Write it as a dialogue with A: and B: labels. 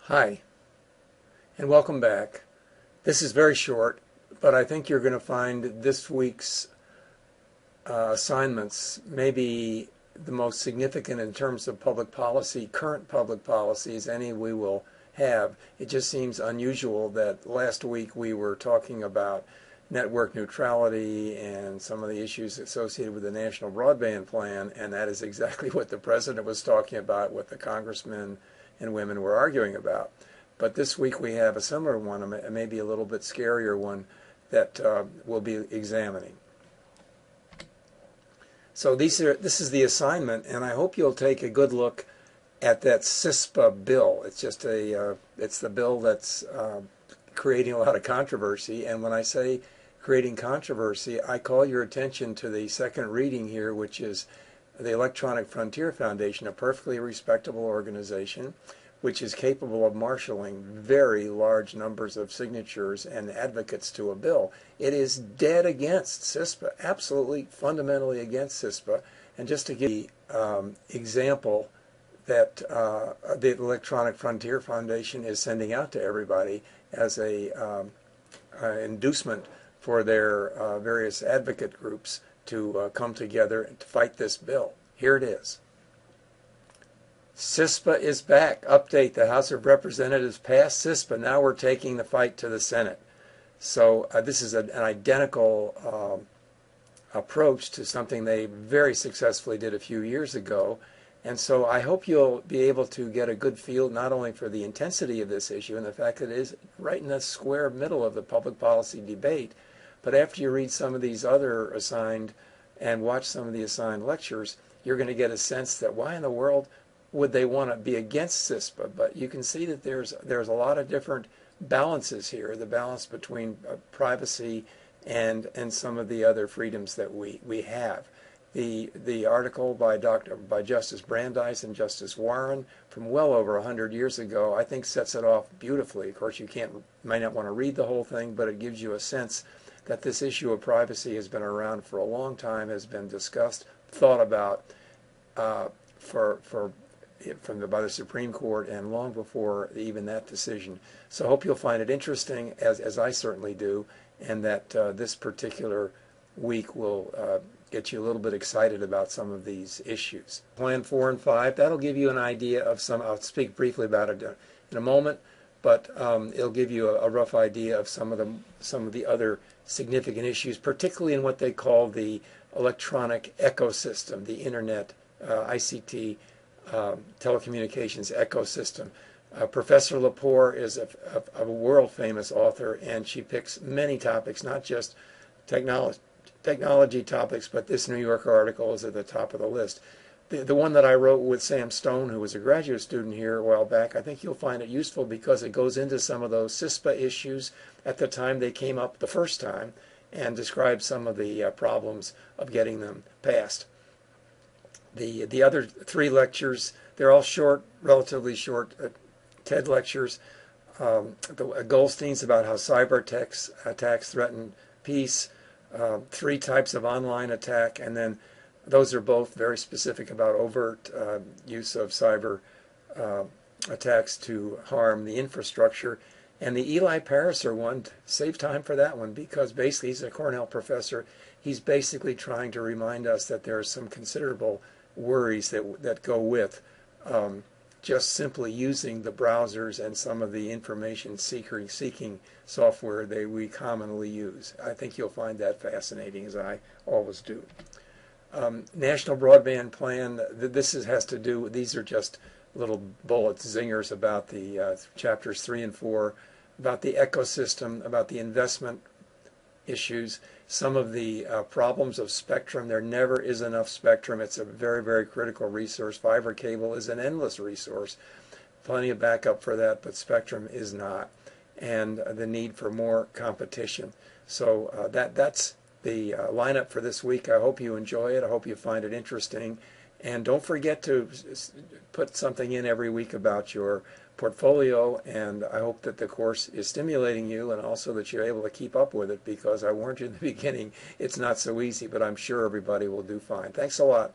A: Hi, and welcome back. This is very short, but I think you're going to find this week's assignments maybe the most significant in terms of public policy, current public policies, any we will have. It just seems unusual that last week we were talking about network neutrality and some of the issues associated with the National Broadband Plan, and that is exactly what the President was talking about, what the congressmen and women were arguing about. But this week we have a similar one, maybe a little bit scarier one, that we'll be examining. So this is the assignment, and I hope you'll take a good look at that CISPA bill. It's just it's the bill that's creating a lot of controversy. And when I say creating controversy, I call your attention to the second reading here, which is the Electronic Frontier Foundation, a perfectly respectable organization which is capable of marshaling very large numbers of signatures and advocates to a bill. It is dead against CISPA, absolutely fundamentally against CISPA. And just to give the example that the Electronic Frontier Foundation is sending out to everybody as a inducement for their various advocate groups to come together and to fight this bill. Here it is. CISPA is back. Update: the House of Representatives passed CISPA. Now we're taking the fight to the Senate. So this is an identical approach to something they very successfully did a few years ago. And so I hope you'll be able to get a good feel not only for the intensity of this issue and the fact that it is right in the square middle of the public policy debate, but after you read some of these other assigned and watch some of the assigned lectures, you're going to get a sense that why in the world would they want to be against CISPA? But you can see that there's a lot of different balances here, the balance between privacy and some of the other freedoms that we have. The article by Justice Brandeis and Justice Warren from well over 100 years ago, I think sets it off beautifully. Of course, you might not want to read the whole thing, but it gives you a sense that this issue of privacy has been around for a long time, has been discussed, thought about by the Supreme Court and long before even that decision. So I hope you'll find it interesting, as I certainly do, and that this particular week will get you a little bit excited about some of these issues. Plan 4 and 5, that'll give you an idea of some. I'll speak briefly about it in a moment, but it'll give you a rough idea of some of the other significant issues, particularly in what they call the electronic ecosystem, the internet, ICT, telecommunications ecosystem. Professor Lepore is a world-famous author, and she picks many topics, not just technology topics, but this New Yorker article is at the top of the list. The one that I wrote with Sam Stone, who was a graduate student here a while back, I think you'll find it useful because it goes into some of those CISPA issues at the time they came up the first time and describes some of the problems of getting them passed. The other three lectures, they're all short, relatively short TED lectures. Goldstein's about how cyber attacks threaten peace, 3 types of online attack, and then those are both very specific about overt use of cyber attacks to harm the infrastructure. And the Eli Pariser one, save time for that one, because basically he's a Cornell professor. He's basically trying to remind us that there are some considerable worries that go with just simply using the browsers and some of the information seeking software we commonly use. I think you'll find that fascinating, as I always do. National Broadband Plan, has to do, these are just little bullets, zingers about the chapters 3 and 4, about the ecosystem, about the investment issues, some of the problems of spectrum. There never is enough spectrum. It's a very, very critical resource. Fiber cable is an endless resource. Plenty of backup for that, but spectrum is not. And the need for more competition. So that's the lineup for this week. I hope you enjoy it. I hope you find it interesting. And don't forget to put something in every week about your portfolio, and I hope that the course is stimulating you and also that you're able to keep up with it, because I warned you in the beginning it's not so easy, but I'm sure everybody will do fine. Thanks a lot.